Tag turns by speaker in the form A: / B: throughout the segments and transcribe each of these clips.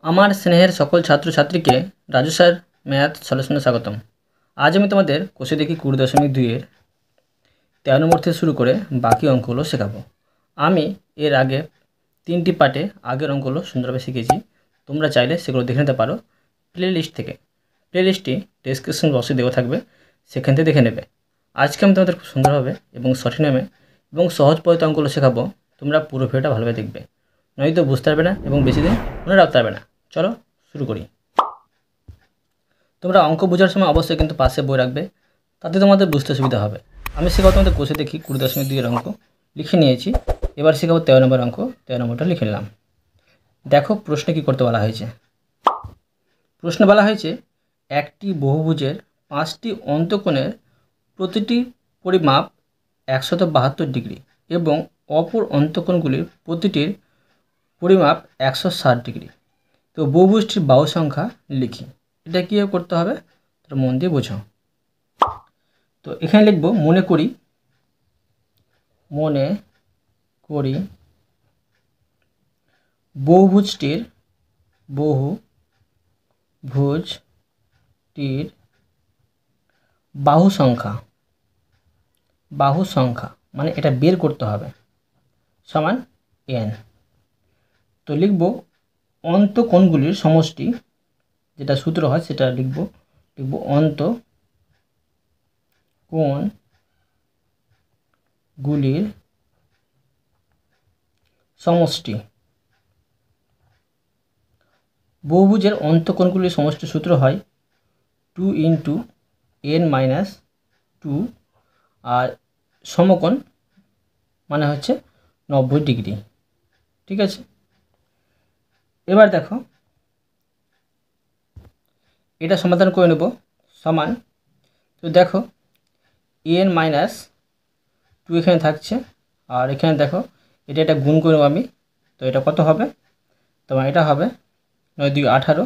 A: আমার স্নেহের সকল ছাত্রছাত্রীকে রাজু স্যার ম্যাথ সলিউশনে স্বাগতম। আজ আমি তোমাদের কোষে দেখি 20.2-এর 13 নম্বর থেকে শুরু করে বাকি অঙ্কগুলো শেখাবো। আমি এর আগে 3টি পার্টে আগের অঙ্কগুলো সুন্দরভাবে শিখেছি। তোমরা চাইলে সেগুলো দেখে নিতে পারো প্লেলিস্ট থেকে। প্লেলিস্টটি ডেসক্রিপশন বক্সে দেওয়া থাকবে, সেখান থেকে দেখে নেবে। আজকে আমি তোমাদের খুব সুন্দরভাবে এবং সঠিক নামে এবং সহজ পদ্ধতি অঙ্কগুলো শেখাবো। তোমরা পুরো ভিডিওটা ভালোভাবে দেখবে, নয়তো বুঝতে পারবে না এবং বেশি দিন মনে রাখতে পারবে না। চলো শুরু করি। তোমরা অঙ্ক বোঝার সময় অবশ্যই কিন্তু পাশে বই রাখবে, তাতে তোমাদের বুঝতে সুবিধা হবে। আমি শেখাবো তোমাদের কোষে দেখি 20.2-এর অঙ্ক লিখে নিয়েছি। এবার শেখাবো 13 নম্বর অঙ্ক। 13 নম্বরটা লিখে নিলাম। দেখো প্রশ্নে কী করতে বলা হয়েছে। প্রশ্নে বলা হয়েছে একটি বহুভুজের 5টি অন্তঃকোণের প্রতিটি পরিমাপ 172 ডিগ্রি এবং অপর অন্তঃকোণগুলির প্রতিটির পরিমাপ 160 ডিগ্রি। তো বহুভুজটির বাহু সংখ্যা লিখি। এটা কীভাবে করতে হবে তোমরা মন দিয়ে বোঝো। তো এখানে লিখব মনে করি বহুভুজটির বাহু সংখ্যা মানে এটা বের করতে হবে সমান n। তো লিখব অন্তঃকোণগুলির সমষ্টি, যেটা সূত্র হয় সেটা লিখব অন্তঃকোণগুলির সমষ্টি। বহুভুজের অন্তঃকোণগুলির সমষ্টি সূত্র হয় 2 × n-2 আর সমকোণ মানে হচ্ছে 90 ডিগ্রি। ঠিক আছে, এবার দেখো এটা সমাধান করে নেব সমান। তো দেখো n-2 এখানে থাকছে, আর এখানে দেখো এটা গুণ করে নেব আমি। তো এটা কত হবে, তোমার এটা হবে 9 × 2 = 18।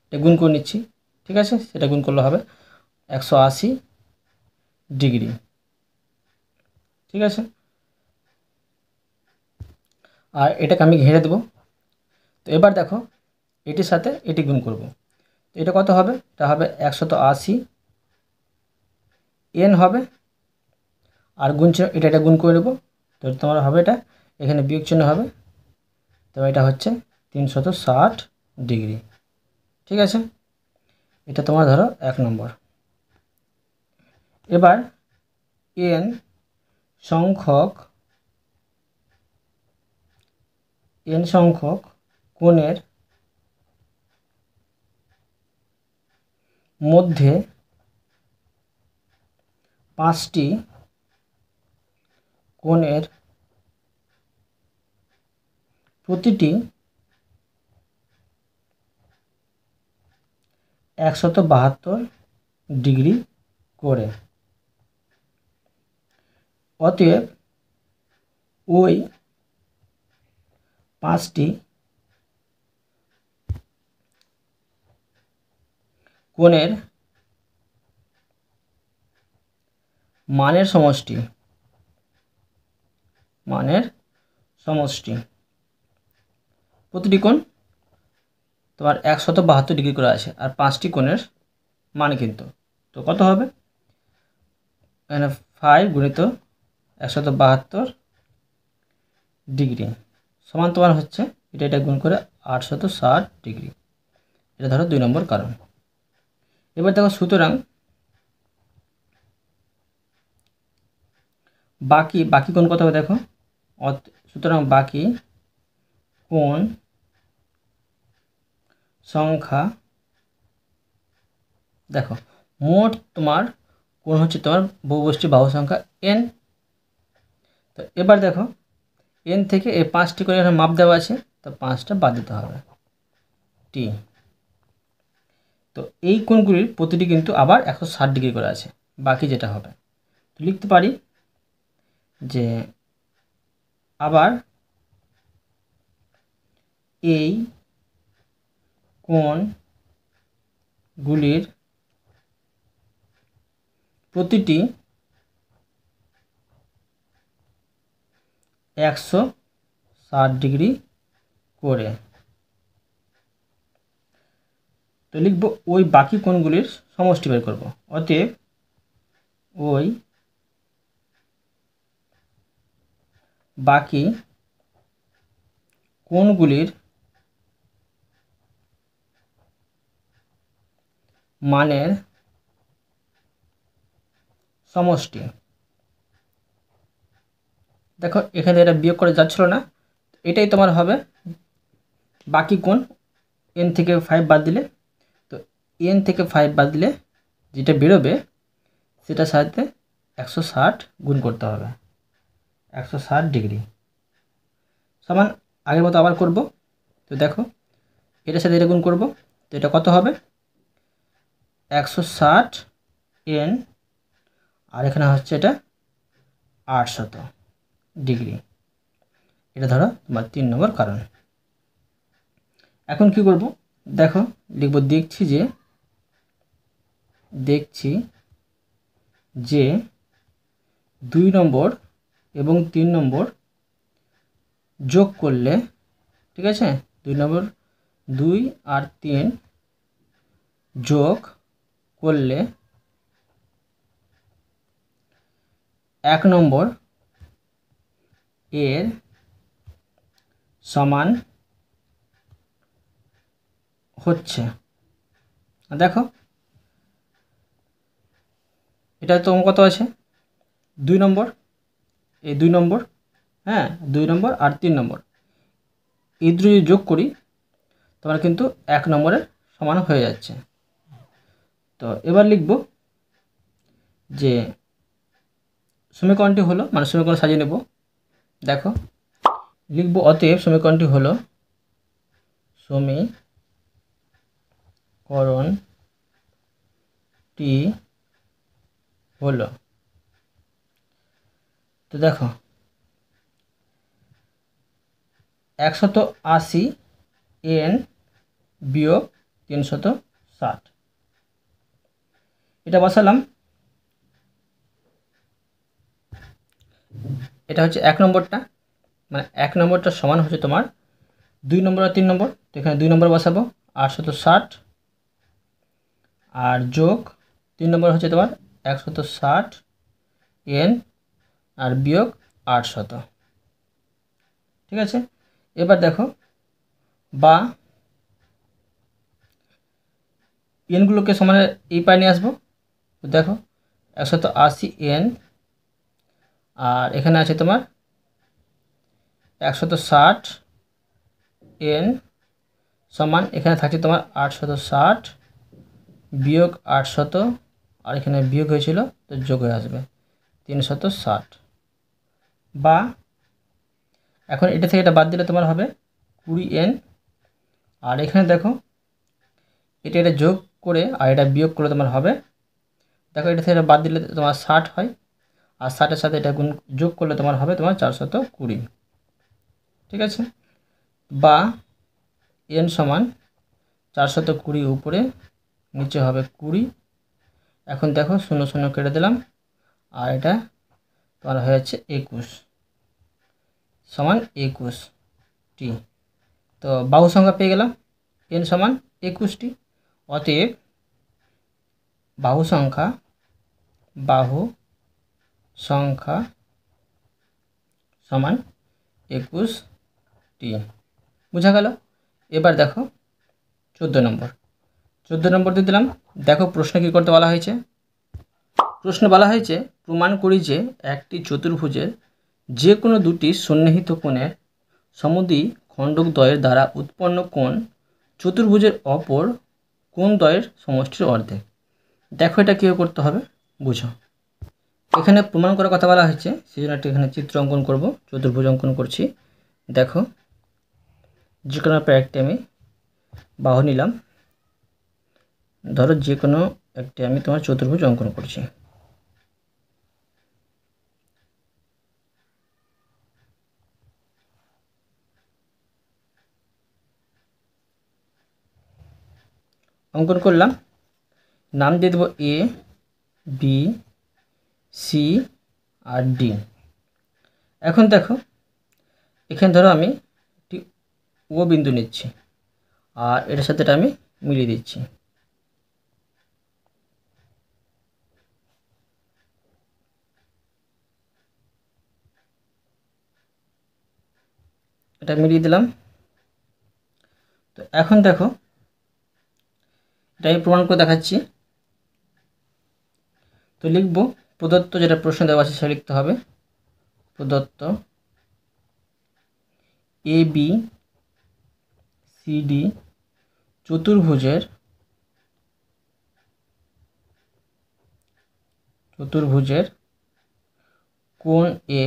A: এটা গুণ করে নিচ্ছি, ঠিক আছে, সেটা গুণ করলে হবে 180 ডিগ্রি। ঠিক আছে, আর এটাকে আমি ঘেরে দেবো। তো এবার দেখো এটির সাথে এটি গুণ করব। তো এটা কত হবে, এটা হবে 180 n হবে, আর গুণ চিহ্ন এটা গুণ করে নেব। তো তোমার হবে এটা এখানে বিয়োগ চিহ্ন হবে, তো এটা হচ্ছে 360 ডিগ্রি। ঠিক আছে, এটা তোমার ধরো 1 নম্বর। এবার n সংখ্যক কোণের মধ্যে 5টি কোণের প্রতিটি 172 ডিগ্রি করে। অতএব ওই 5টি কোণের মানের সমষ্টি প্রতিটি কোণ তোমার 172 ডিগ্রি করে আছে, আর 5টি কোণের মান কিন্তু। তো কত হবে, এখানে 5 × 172 ডিগ্রি সমান তোমার হচ্ছে এটা গুণ করে 860 ডিগ্রি। এটা ধরো 2 নম্বর কারণ। এবার দেখো সুতরাং বাকি কোণ কত হবে দেখো। সুতরাং বাকি কোণ সংখ্যা দেখো, মোট তোমার কোণ হচ্ছে তোমার বহুভুজটির বাহু সংখ্যা n। তো এবার দেখো n থেকে এই 5টি করে এখানে মাপ দেওয়া আছে, তো 5টা বাদ দিতে হবে t। তো এই কোণগুলির প্রতিটি কিন্তু আবার 160 ডিগ্রি করে আছে। বাকি যেটা হবে তো লিখতে পারি যে আবার এই কোণগুলির প্রতিটি 160 ডিগ্রি করে। তো লিখব ওই বাকি কোণগুলির সমষ্টি বের করব। অতএব ওই বাকি কোণগুলির মানের সমষ্টি। দেখো এখানে এটা বিয়োগ করে যাচ্ছিল না, এটাই তোমার হবে বাকি কোণ। n থেকে 5 বাদ দিলে, তো n থেকে 5 বাদ দিলে যেটা বেরোবে সেটার সাথে 160 গুণ করতে হবে, 160 ডিগ্রি সমান আগের মতো আবার করব। তো দেখো এটার সাথে এটা গুণ করব, তো এটা কত হবে 160 n, আর এখানে হচ্ছে এটা 800 ডিগ্রি। এটা ধরো তোমার 3 নম্বর কারণ। এখন কি করব দেখো, লিখব দেখছি যে 2 নম্বর এবং 3 নম্বর যোগ করলে, ঠিক আছে, 2 নম্বর 2 আর 3 যোগ করলে 1 নম্বর এর সমান হচ্ছে। দেখো এটা তো কত আছে 2 নম্বর, এই 2 নম্বর, হ্যাঁ 2 নম্বর আর 3 নম্বর এই দুটো যদি যোগ করি তোমার কিন্তু 1 নম্বরের সমান হয়ে যাচ্ছে। তো এবার লিখব যে সমীকরণটি হলো, মানে সমীকরণ সাজিয়ে নেব। দেখো লিখব অতএব সমীকরণটি হলো সমীকরণটি হলো, তো দেখো 180 n বিয়োগ 360, এটা বসালাম। এটা হচ্ছে 1 নম্বরটা, মানে 1 নম্বরটা সমান হচ্ছে তোমার 2 নম্বর আর 3 নম্বর, তো এখানে 2 নম্বর বসাবো 860, আর যোগ 3 নম্বর হচ্ছে তোমার 160 n আর বিয়োগ 800, ঠিক আছে। এবার দেখো বা এনগুলোকে সমানে এই পায়ে নিয়ে আসবো। তো দেখো 180 n আর এখানে আছে তোমার 160 n সমান, এখানে থাকছে তোমার 860 বিয়োগ 800, আর এখানে বিয়োগ হয়েছিল তো যোগ হয়ে আসবে 360, বা এখন এটা থেকে এটা বাদ দিলে তোমার হবে 20 n, আর এখানে দেখো এটা যোগ করে আর এটা বিয়োগ করলে তোমার হবে, দেখো এটা থেকে এটা বাদ দিলে তোমার 60 হয়, আর 60-এর সাথে এটা গুণ যোগ করলে তোমার হবে তোমার 420, ঠিক আছে। বা n সমান 420 উপরে নিচে হবে 20। এখন দেখো 0 0 কেটে দিলাম, আর এটা তোমার হয়েছে 21 সমান 21টি। তো বাহু সংখ্যা পেয়ে গেলাম n সমান 21টি। অতএব বাহু সংখ্যা সমান 21টি, বুঝা গেল। এবার দেখো 14 নম্বর দিয়ে দিলাম। দেখো প্রশ্ন কী করতে বলা হয়েছে। প্রশ্ন বলা হয়েছে প্রমাণ করি যে একটি চতুর্ভুজের যে কোনো দুটি সন্নিহিত কোণের সমদ্বি খণ্ডকদ্বয়ের দ্বারা উৎপন্ন কোণ চতুর্ভুজের অপর কোণদ্বয়ের সমষ্টির অর্ধেক। দেখো এটা কীভাবে করতে হবে বুঝো। এখানে প্রমাণ করার কথা বলা হয়েছে, সেই জন্য একটা এখানে চিত্র অঙ্কন করব, চতুর্ভুজ অঙ্কন করছি। দেখো যে কোনো একটি আমি বাহু নিলাম, ধরো যে কোনো একটি আমি তোমার চতুর্ভুজ অঙ্কন করছি। অঙ্কন করলাম, নাম দিয়ে দেবো A B C R D. এখন দেখো এখানে ধরো আমি একটি ও বিন্দু নিচ্ছি আর এটার সাথে এটা আমি মিলিয়ে দিচ্ছি। এটা মিলিয়ে দিলাম। তো এখন দেখো এটা আমি প্রমাণ করে দেখাচ্ছি। তো লিখব প্রদত্ত, যেটা প্রশ্ন দেওয়া আছে সেটা লিখতে হবে। প্রদত্ত এ বি সি ডি চতুর্ভুজের কোণ এ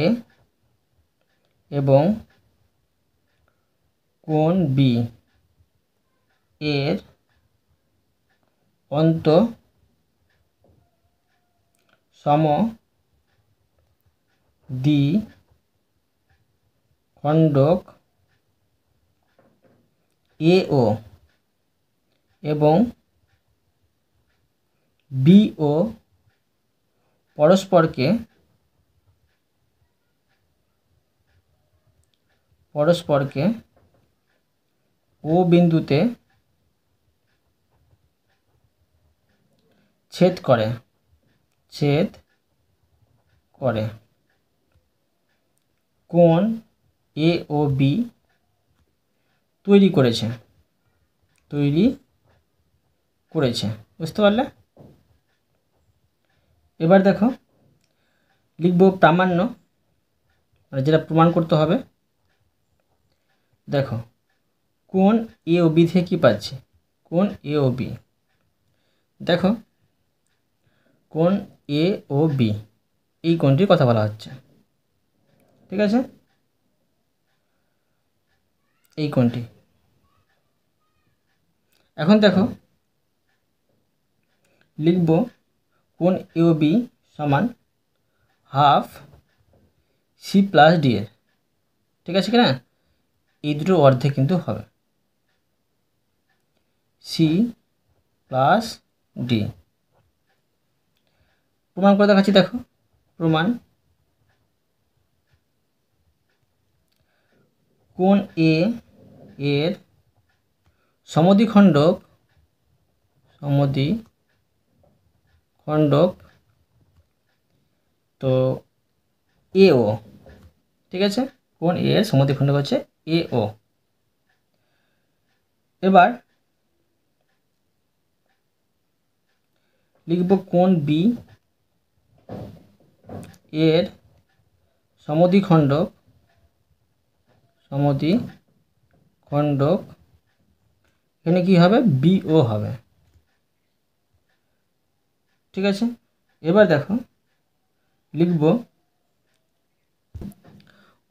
A: এবং কোণ বি এর অন্ত সম দ্বিখণ্ডক AO এবং BO পরস্পরকে O বিন্দুতে ছেদ করে কোণ AOB তৈরি করেছে। বুঝতে পারলে? এবার দেখো লিখব প্রামাণ্য, মানে যেটা প্রমাণ করতে হবে। দেখো কোণ AOB থেকে কী পাচ্ছি? কোণ AOB, দেখো কোণ AOB এই কোণটির কথা বলা হচ্ছে, ঠিক আছে? এই কোণটি। এখন দেখো লিখব কোণ AOB সমান হাফ C+D এর, ঠিক আছে কিনা? এই দুটো অর্ধেক কিন্তু হবে C+D। প্রমাণ করে দেখাচ্ছি, দেখো প্রমাণ। কোণ A এর সমদ্বিখণ্ডক তো AO, ঠিক আছে? কোণ A এর সমদ্বিখণ্ডক হচ্ছে AO। এবার লিখব কোণ B এর সমদ্বিখণ্ডক এখানে কি হবে? BO হবে, ঠিক আছে? এবার দেখো লিখব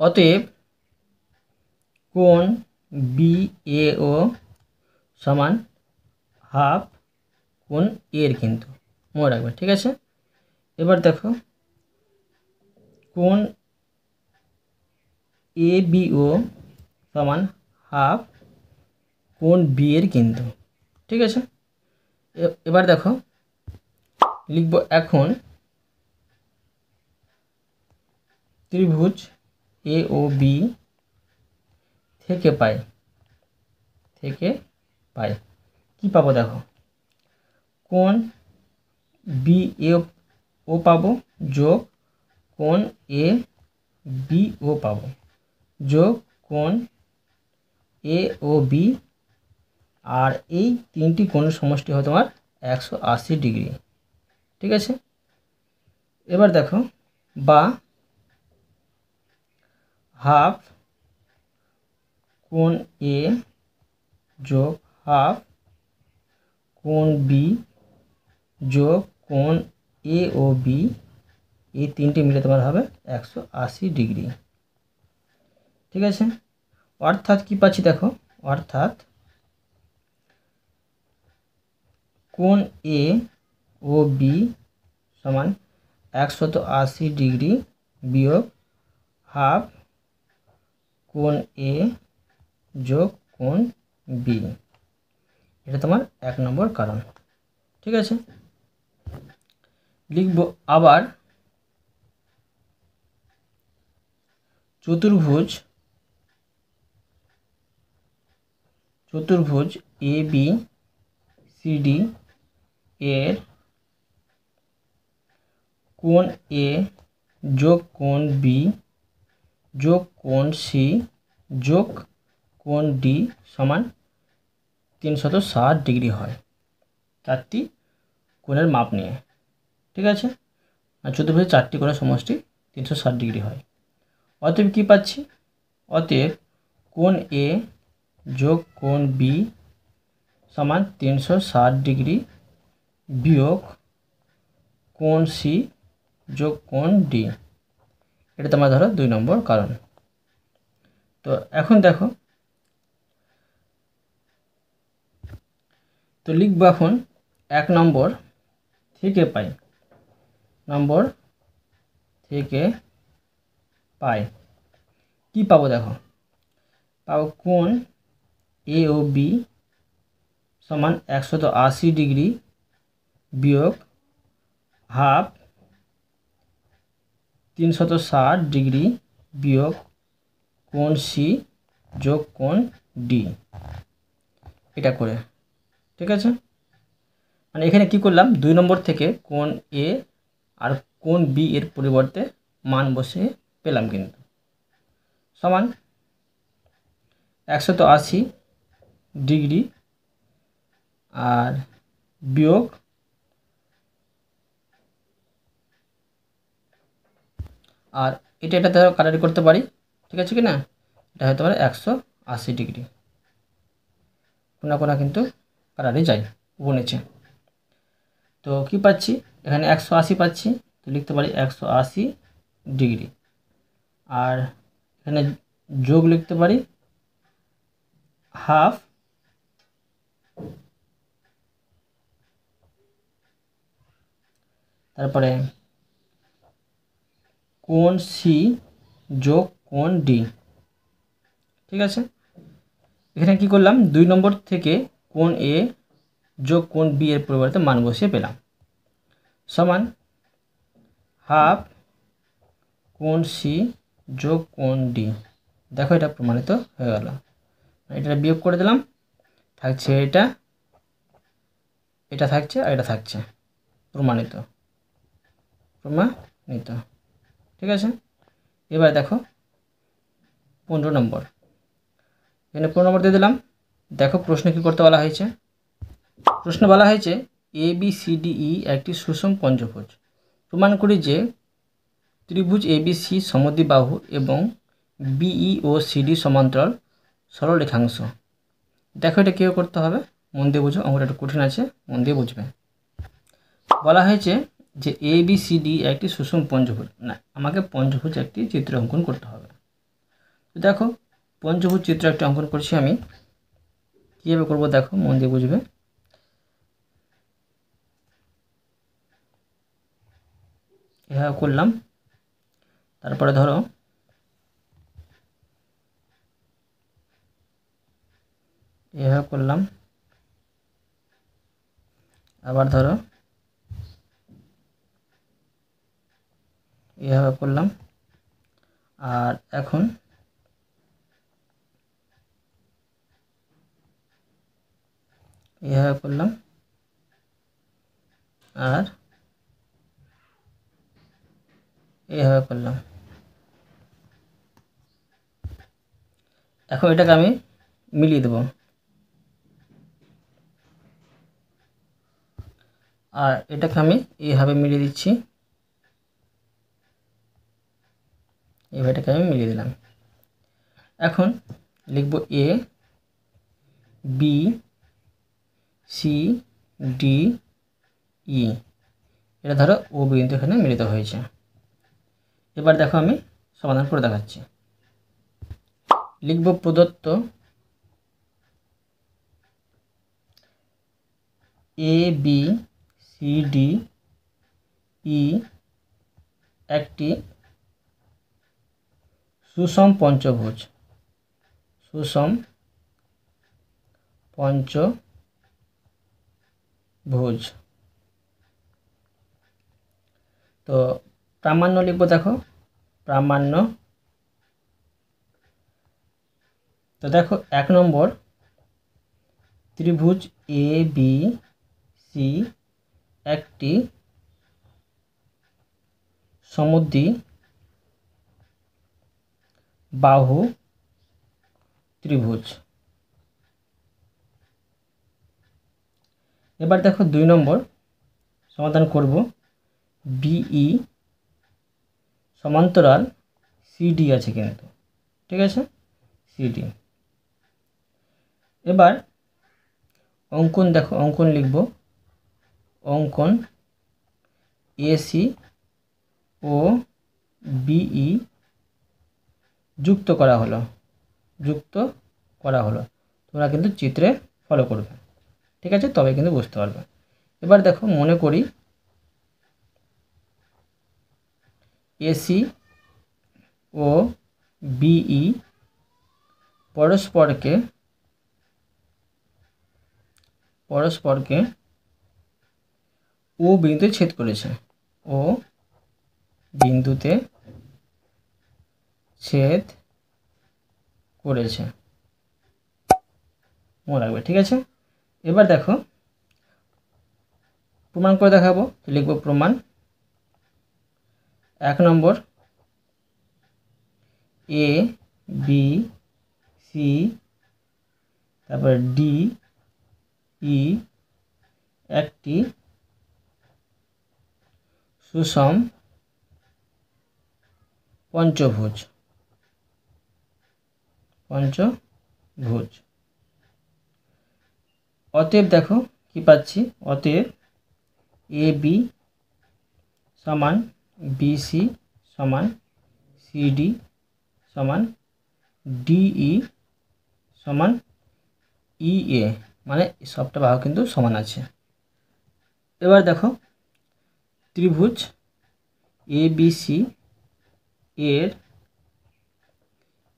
A: অতএব কোণ BAO সমান হাফ কোণ A এর, কিন্তু মনে রাখবে, ঠিক আছে? এবার দেখো কোণ ABO সমান হাফ কোণ B এর, কিন্তু, ঠিক আছে? এবার দেখো লিখব এখন ত্রিভুজ AOB থেকে পাই কি পাবো? দেখো কোণ BAO পাবো যোগ কোণ ABO পাবো যোগ কোণ AOB, আর এই তিনটি কোণের সমষ্টি হয় তোমার 180 ডিগ্রি, ঠিক আছে? এবার দেখো বা হাফ কোণ A যোগ হাফ কোণ B যোগ কোণ AOB, এই তিনটে মিলে তোমার হবে 180 ডিগ্রি, ঠিক আছে? অর্থাৎ কি পাচ্ছি? দেখো অর্থাৎ কোণ AOB সমান 180 ডিগ্রি বিয়োগ হাফ কোণ A যোগ কোণ B, এটা তোমার 1 নম্বর কারণ, ঠিক আছে? লিখব আবার চতুর্ভুজ ABCD এর কোণ A যোগ কোণ B যোগ কোণ C যোগ কোণ ডি সমান 360 ডিগ্রি হয়, চারটি কোণের মাপ নিয়ে। ঠিক আছে, আর চতুর্ভুজের চারটি কোণের সমষ্টি 360 ডিগ্রি হয়। অতএব কী পাচ্ছি? অতএব কোণ এ যোগ কোণ বি সমান 360 ডিগ্রি বিয়োগ কোণ সি যোগ কোণ ডি। এটা তোমরা ধরো 2 নম্বর কারণ। তো এখন দেখো, তো লিখবো এখন 1 নম্বর থেকে পাই, নম্বর থেকে পাই কি পাবো? দেখো, পাবো কোণ এ ও বি সমান 180 ডিগ্রি বিয়োগ হাফ 360 ডিগ্রি বিয়োগ কোণ সি যোগ কোণ ডি, এটা করে। ঠিক আছে, মানে এখানে কি করলাম, 2 নম্বর থেকে কোণ এ আর কোণ বি এর পরিবর্তে মান বসে পেলাম, কিন্তু সমান 180 ডিগ্রি আর বিয়োগ আর এটা ধরো কাটারি করতে পারি, ঠিক আছে কি না? এটা হতে পারে 180 ডিগ্রি, কোনা কোনা কিন্তু কাটারি যায় উপর নিচে। তো কি পাচ্ছি এখানে? 180 পাচ্ছি, তো লিখতে পারি 180 ডিগ্রি, আর এখানে যোগ লিখতে পারি হাফ, তারপরে কোণ সি যোগ কোণ ডি। ঠিক আছে, এখানে কি করলাম, 2 নম্বর থেকে কোণ এ যোগ কোণ বি এর পরিবর্তে মান বসিয়ে পেলাম, সমান হাফ কোণ সি যোগ কোণ ডি। দেখো এটা প্রমাণিত হয়ে গেল। এটা বিয়োগ করে দিলাম, থাকছে এটা, এটা থাকছে আর এটা থাকছে, প্রমাণিত। ঠিক আছে, এবার দেখো 15 নম্বর, এখানে 15 নম্বর দিয়ে দিলাম। দেখো প্রশ্নে কী করতে বলা হয়েছে? প্রশ্ন বলা হয়েছে A B C D E একটি সুষম পঞ্চভুজ, প্রমাণ করি যে ত্রিভুজ এ বি সি সমদ্বিবাহু এবং বিই ও সিডি সমান্তরাল সরলরেখাংশ। দেখো এটা কীভাবে করতে হবে, মন দিয়ে বুঝো, অঙ্কটা একটু কঠিন আছে, মন দিয়ে বুঝবে। বলা হয়েছে যে এ বি সি ডি একটি সুষম পঞ্চভুজ, না আমাকে পঞ্চভুজ একটি চিত্র অঙ্কন করতে হবে। তো দেখো পঞ্চভুজ চিত্র একটি অঙ্কন করছি আমি, কীভাবে করবো দেখো, মন দিয়ে বুঝবে। এভাবে করলাম, তারপরে ধরো এভাবে করলাম, আবার ধরো এভাবে করলাম, আর এখন এভাবে করলাম, আর এভাবে করলাম। এখন এটাকে আমি মিলিয়ে দেব, আর এটাকে আমি এইভাবে মিলিয়ে দিচ্ছি, এটাকে আমি মিলিয়ে দিলাম। এখন লিখব A B C D E, এটা ধরো ও বিন্দু এখানে মিলিত হয়েছে। এবার দেখো আমি সমাধান করে দেখাচ্ছি। লিখব প্রদত্ত A B C D E একটি সুষম পঞ্চভুজ, সুষম পঞ্চভুজ। তো প্রামাণ্য লিখব, দেখো প্রামাণ্য। তো দেখো 1 নম্বর ত্রিভুজ এ বি সি একটি সমদ্বিবাহু ত্রিভুজ। এবার দেখো 2 নম্বর সমাধান করব। বিই সমান্তরাল সিডি আছে কিন্তু, ঠিক আছে, সিডি। এবার অঙ্কন দেখো, অঙ্কন লিখব। অঙ্কন এসি ও বিই যুক্ত করা হলো, যুক্ত করা হলো। তোমরা কিন্তু চিত্রে ফলো করবে, ঠিক আছে, তবে কিন্তু বুঝতে পারবে। এবার দেখো, মনে করি এসি ও বিই পরস্পরকে ও বিন্দুতে ছেদ করেছে, ও বিন্দুতে ছেদ করেছে, মনে রাখবে, ঠিক আছে। এবার দেখো প্রমাণ করে দেখাবো। লিখব প্রমাণ। 1 নম্বর, এ বি সি তারপর ডি ই একটি সুষম পঞ্চভুজ। অতএব দেখো কি পাচ্ছি, অতএব এ বি সমান বিসি সমান সিডি সমান ডিই সমান ইএ, মানে সবটা বাহু কিন্তু সমান আছে। এবার দেখো ত্রিভুজ এবিসি এর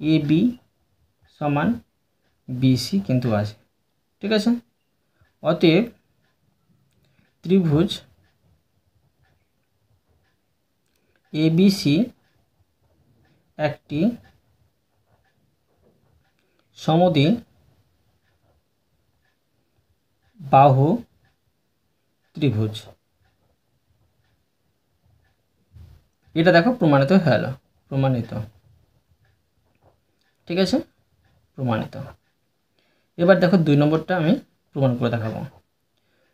A: এ বি সমান বিসি কিন্তু আছে, ঠিক আছে। অতএব ত্রিভুজ এবিসি একটি সমদ্বিবাহু বাহু ত্রিভুজ। এটা দেখো প্রমাণিত হয়ে গেল, প্রমাণিত, ঠিক আছে, প্রমাণিত। এবার দেখো 2 নম্বরটা আমি প্রমাণ করে দেখাবো।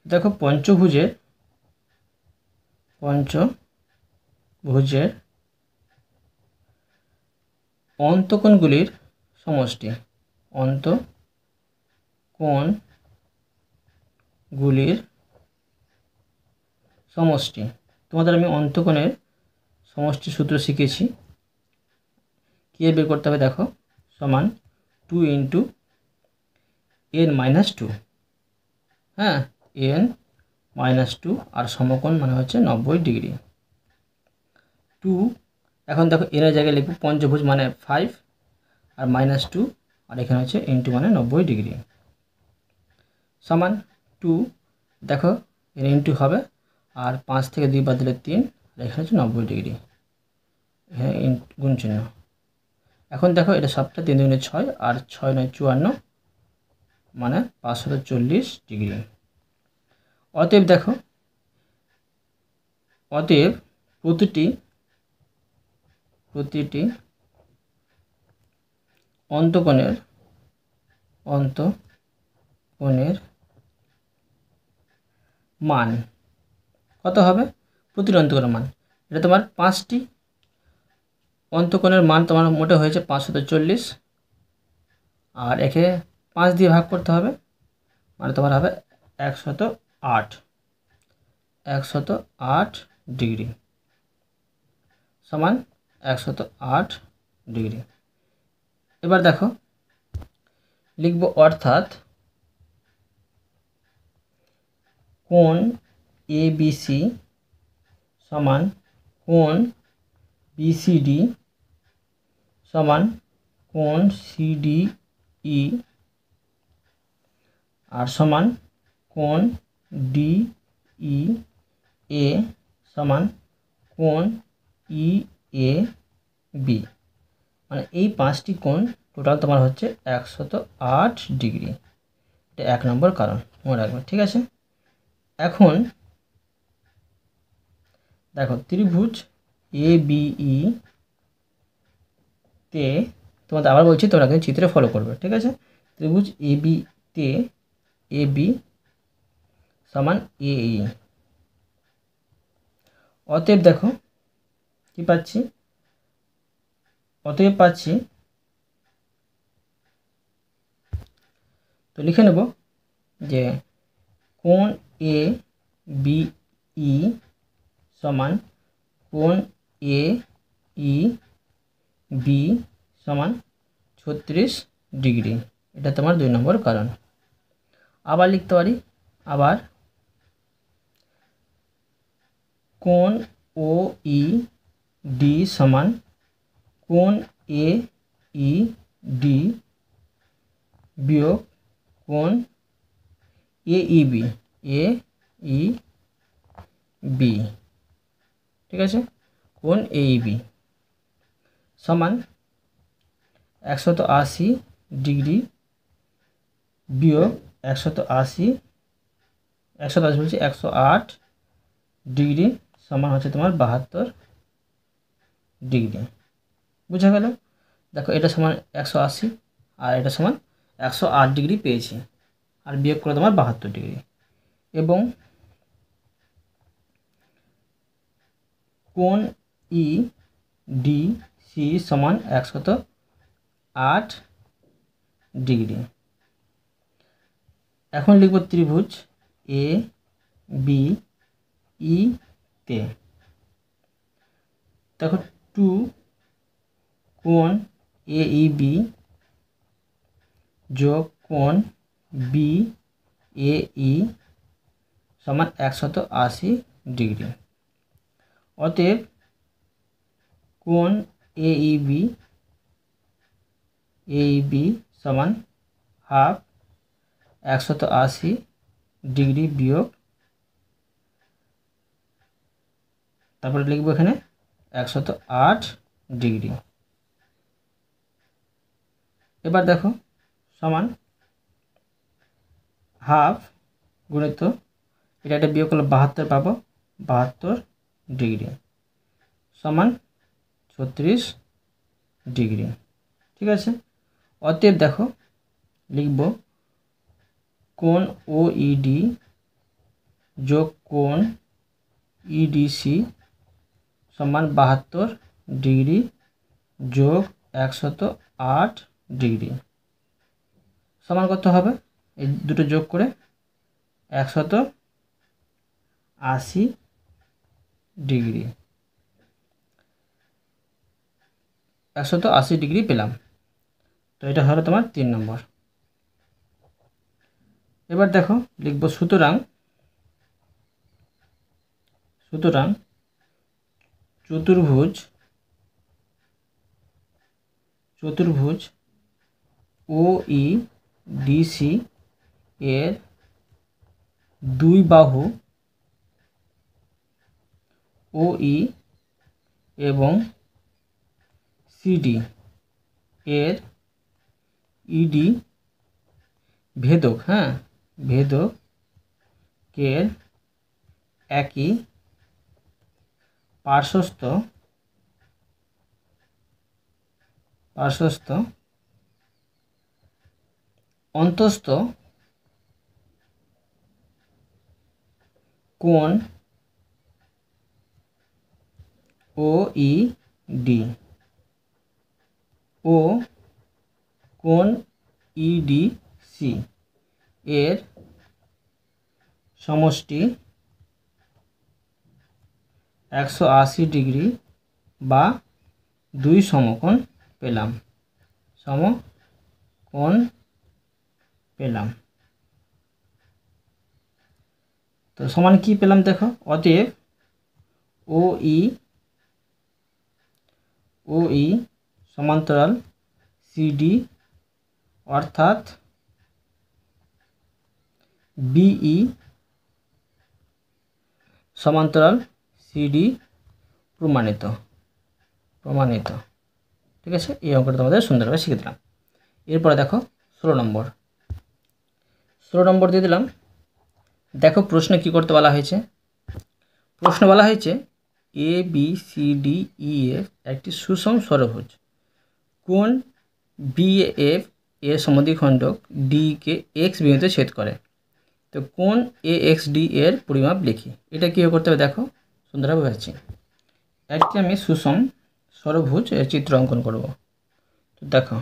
A: দেখো পঞ্চভুজের অন্তঃকোণগুলির সমষ্টি, অন্তঃকোণগুলির সমষ্টি। তোমাদের আমি অন্তঃকোণের সমষ্টি সূত্র শিখেছি, কী বের করতে হবে দেখো, সমান 2 × n-2, হ্যাঁ, n-2, আর সমকোণ মানে হচ্ছে 90 ডিগ্রি। 2, এখন দেখো এর জায়গায় লিখব পঞ্চভুজ মানে 5 আর -2, আর এখানে হচ্ছে ইন্টু মানে 90 ডিগ্রি সমান 2। দেখো এর ইন্টু হবে, আর 5 থেকে 2 বাদ দিলে 3, আর এখানে হচ্ছে 90 ডিগ্রি, এখানে গুণ চিহ্ন। এখন দেখো এটা সবটা 3 × 6 আর 6 × 9 = 54, মানে 540 ডিগ্রি। অতএব দেখো, অতএব প্রতিটি অন্তঃকোণের মান কত হবে? প্রতিটি অন্তঃকোণের মান, এটা তোমার 5টি অন্তঃকোণের মান তোমার মোটে হয়েছে 540, আর একে 5 দিয়ে ভাগ করতে হবে, মানে তোমার হবে 108 ডিগ্রি সমান 108 ডিগ্রি। এবার দেখো লিখব, অর্থাৎ কোণ এবিসি সমান কোণ বিসিডি সমান কোণ সিডিই আর সমান কোণ ডিইএ সমান কোণ ইএবি, মানে এই 5টি কোণ টোটাল তোমার হচ্ছে 108 ডিগ্রি। এটা 1 নম্বর কারণ, মনে রাখবে, ঠিক আছে। এখন দেখো ত্রিভুজ এবিই তে তোমাদের আবার বলছি, তোমরা কিন্তু চিত্রে ফলো করবে, ঠিক আছে। ত্রিভুজ এবিতে এবি সমান এই। অতএব দেখো কি পাচ্ছি, অতএব পাচ্ছি, তো লিখে নেব যে কোণ এ বি ই সমান কোণ এ ই বি সমান 36 ডিগ্রি। এটা তোমার 2 নম্বর কারণ। আবার লিখতে পারি, আবার কোণ ও ই ডি সমান কোণ এ ই ডি বিয়োগ কোণ এ ই বি, এ ই বি, ঠিক আছে, কোণ এ ই বি সমান 180 ডিগ্রি বিয়োগ 180 বলছি 108 ডিগ্রি সমান হচ্ছে তোমার 72 ডিগ্রি। বুঝা গেল? দেখো এটা সমান 180 আর এটা সমান 108 ডিগ্রি পেয়েছি, আর বিয়োগ করে তোমার 72 ডিগ্রি, এবং কোণ ই ডি সি সমান 108 ডিগ্রি। এখন লিখব ত্রিভুজ এ বি ই তে দেখো 2 কোণ এ ই বি যোগ কোণ বি এ ই সমান 180 ডিগ্রি। অতএব কোণ এ ই বি সমান হাফ 180 ডিগ্রি বিয়োগ, তারপরে লিখব এখানে 108 ডিগ্রি। এবার দেখো সমান হাফ গুণিত এটা একটা বিয়োগ করলে 72 পাবো, 72 ডিগ্রি সমান 36 ডিগ্রি, ঠিক আছে। অতএব দেখো লিখব কোণ ও ইডি যোগ কোণ ইডিসি সমান 72 ডিগ্রি যোগ 108 ডিগ্রি সমান কত হবে, এই দুটো যোগ করে 180 ডিগ্রি, 180 ডিগ্রি পেলাম। তো এটা হলো তোমার 3 নম্বর। এবার দেখো লিখব সুতরাং চতুর্ভুজ ও ই ডিসি এর দুই বাহু ও ই এবং সিডি এর ইডি ভেদক, হ্যাঁ, ভেদকের একই পার্শ্বস্থ অন্তস্থ কোণ ও ই ডি ও কোণ ইডিসি এর সমষ্টি 180 ডিগ্রি বা 2 সমকোণ পেলাম, তো সমান কি পেলাম দেখো, অতএব ও ই সমান্তরাল সিডি অর্থাৎ বিই সমান্তরাল সিডি প্রমাণিত, ঠিক আছে। এই অঙ্কটা তোমাদের সুন্দরভাবে শিখে দিলাম। এরপরে দেখো 16 নম্বর দিয়ে দিলাম। দেখো প্রশ্নে কি করতে বলা হয়েছে, প্রশ্ন বলা হয়েছে A B C D E এর একটি সুষম ষড়ভুজ কোণ BF এর সমদ্বিখণ্ডক D কে X বিন্দুতে ছেদ করে। তো কোণ AXD এর পরিমাপ লিখি। এটা কীভাবে করতে হবে দেখো, সুন্দরভাবে বোঝাচ্ছি। একটি আমি সুষম ষড়ভুজ এর চিত্র অঙ্কন করব। তো দেখো,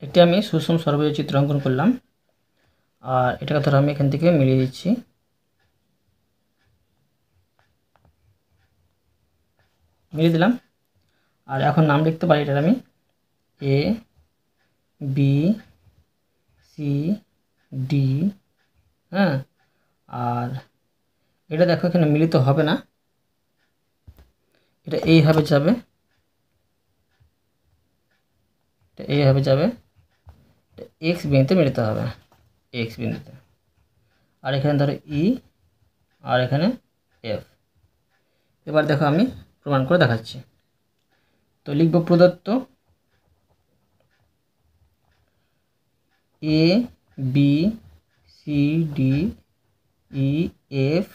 A: একটি আমি সুষম ষড়ভুজের চিত্র অঙ্কন করলাম, আর এটাকে ধরো আমি এখান থেকে মিলিয়ে দিচ্ছি। মিলিয়ে দিলাম। আর এখন নাম লিখতে পারি এটার আমি A B C D। হ্যাঁ, আর এটা দেখো এখানে মিলিত হবে না, এটা এইভাবে যাবে, এটা এইভাবে যাবে, এটা X বিন্দুতে মিলিত হবে, X বিন্দুতে। আর এখানে ধরো E, আর এখানে F। এবার দেখো আমি প্রমাণ করে দেখাচ্ছি। তো লিখব প্রদত্ত A B C D E F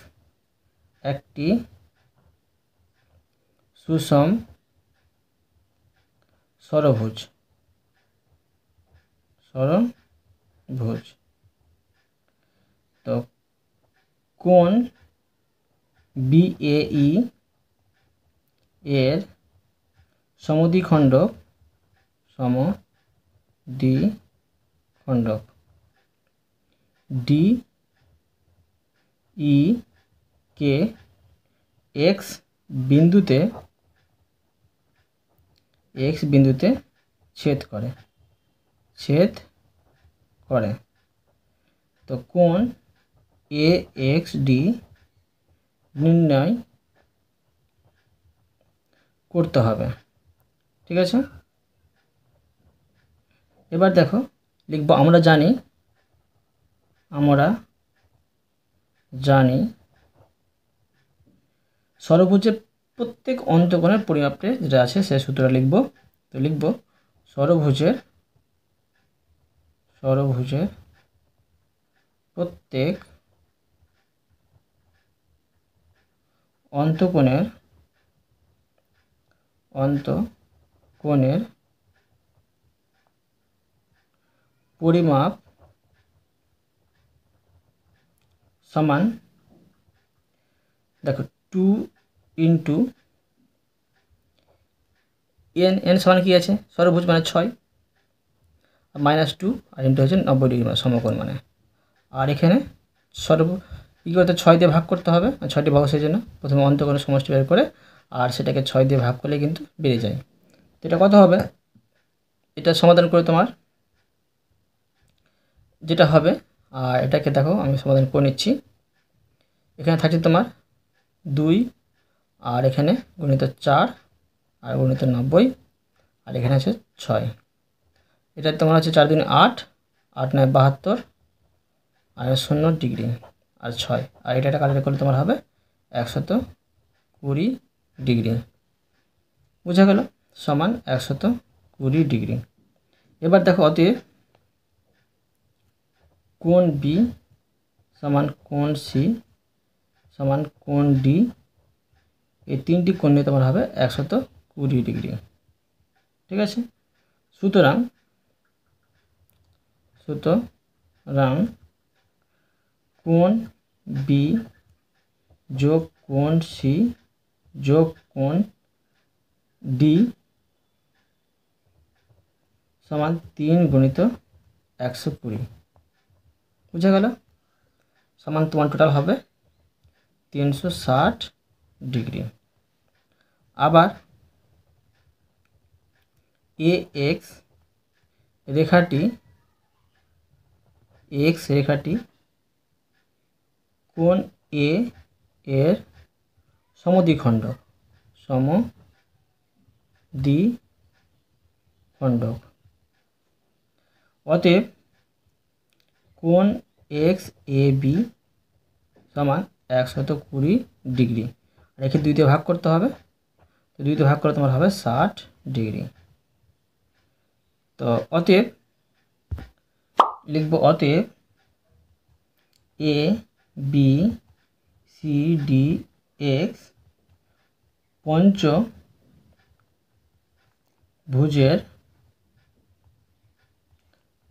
A: একটি সুষম ষড়ভুজ। তো কোণ BAE এর সমদ্বিখণ্ডক DE কে X বিন্দুতে ছেদ করে। তো কোণ AXD নির্ণয় করতে হবে। ঠিক আছে, এবার দেখো লিখব, আমরা জানি ষড়ভুজের প্রত্যেক অন্তঃকোণের পরিমাপে যেটা আছে সে সূত্রটা লিখব। তো লিখব ষড়ভুজের প্রত্যেক অন্তঃকোণের পরিমাপ সমান, দেখো 2 ইন্টু n সমান কি আছে, ষড়ভুজ মানে 6, -2 আর ইন্টু হচ্ছে 90 ডিগ্রি মানে সমকোণ মানে। আর এখানে কী করতে 6 দিয়ে ভাগ করতে হবে, 6টি ভাগ সেই জন্য প্রথমে অন্তঃকোণের সমষ্টি বের করে আর সেটাকে 6 দিয়ে ভাগ করলে কিন্তু বেড়ে যায়। তো এটা কত হবে, এটা সমাধান করে তোমার যেটা হবে, আর এটাকে দেখো আমি সমাধান করে নিচ্ছি। এখানে থাকছে তোমার 2, আর এখানে গুণিত 4 আর গুণিত 90, আর এখানে আছে 6। এটা তোমার হচ্ছে 4 2 8, 8 9 72, আর 0 ডিগ্রি আর 6, আর এটা কালেক্ট করলে তোমার হবে 120 ডিগ্রি। বুঝা গেল, সমান 120 ডিগ্রি। এবার দেখো অতএব কোণ B সমান কোণ C সমান কোণ D, এই তিনটি কোণ নিয়ে তোমার হবে 120 ডিগ্রি। ঠিক আছে, সুতরাং কোণ B যোগ কোণ C যোগ কোণ D সমান 3 গুণিত 120। বুঝা গেল, সমান তোমার টোটাল হবে 360 ডিগ্রি। আবার এ এক্স রেখাটি কোণ এ এর সমদ্বিখণ্ডক অতএব কোণ এক্স এ বি সমান 120 ডিগ্রি। আর একে 2 দিয়ে ভাগ করতে হবে, তো 2 দিয়ে ভাগ করে তোমার হবে 60 ডিগ্রি। তো অতএব লিখব, অতএব A B C D x পঞ্চভুজের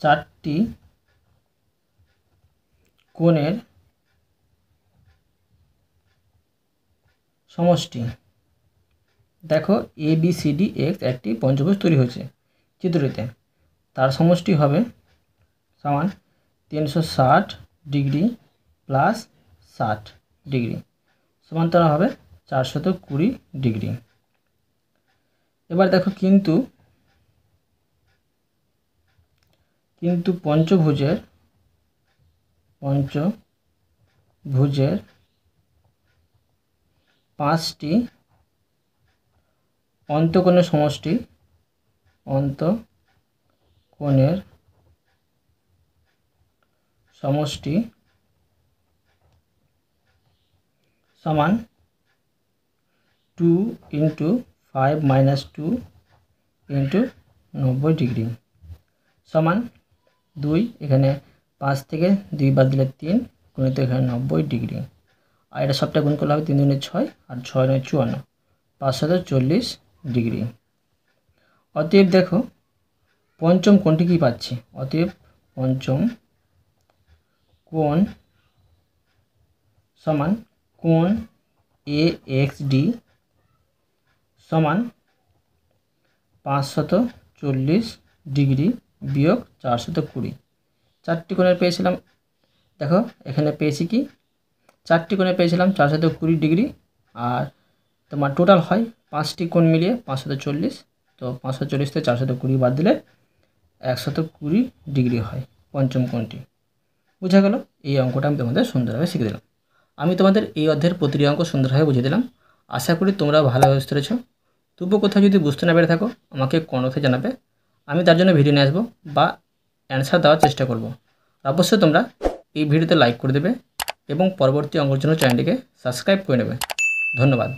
A: 4টি কোণের সমষ্টি। দেখো A B C D x একটি পঞ্চভুজ তৈরি হয়েছে চিত্রটিতে, তার সমষ্টি হবে সমান 360 ডিগ্রি প্লাস 60 ডিগ্রি সমান্তরাল হবে 420 ডিগ্রি। এবার দেখো কিন্তু পঞ্চভুজের 5টি অন্তঃকোণের সমষ্টি সমান 2 × 5 - 2 × 90 ডিগ্রি সমান 2। এখানে 5 থেকে 2 বাদ দিলে 3 গুণিত এখানে 90 ডিগ্রি। আর এটা সবটা গুণ করলে হবে 3 × 6 আর 6 × 54, 540 ডিগ্রি। অতএব দেখো পঞ্চম কোণটি কি পাচ্ছি, অতএব পঞ্চম কোণ সমান কোণ এ এক্স ডি সমান 540 ডিগ্রি বিয়োগ 420। 4টি কোণের পেয়েছিলাম, দেখো এখানে পেয়েছি কি 4টি কোণে পেয়েছিলাম 420 ডিগ্রি, আর তোমার টোটাল হয় 5টি কোণ মিলিয়ে 540। তো 540 থেকে 420 বাদ দিলে 120 ডিগ্রি হয় পঞ্চম কোণটি। বোঝা গেল? এই অঙ্কটা আমি তোমাদের সুন্দরভাবে শিখে দিলাম। আমি তোমাদের এই অধ্যায়ের প্রতিটি অঙ্ক সুন্দরভাবে বুঝিয়ে দিলাম। আশা করি তোমরা ভালোভাবে বুঝতে পেরেছ। তবুও কোথাও যদি বুঝতে না পেরে থাকো আমাকে কমেন্টে জানাবে, আমি তার জন্য ভিডিও নিয়ে আসবো বা অ্যান্সার দেওয়ার চেষ্টা করব। অবশ্যই তোমরা এই ভিডিওতে লাইক করে দেবে এবং পরবর্তী অঙ্কের জন্য চ্যানেলটিকে সাবস্ক্রাইব করে নেবে। ধন্যবাদ।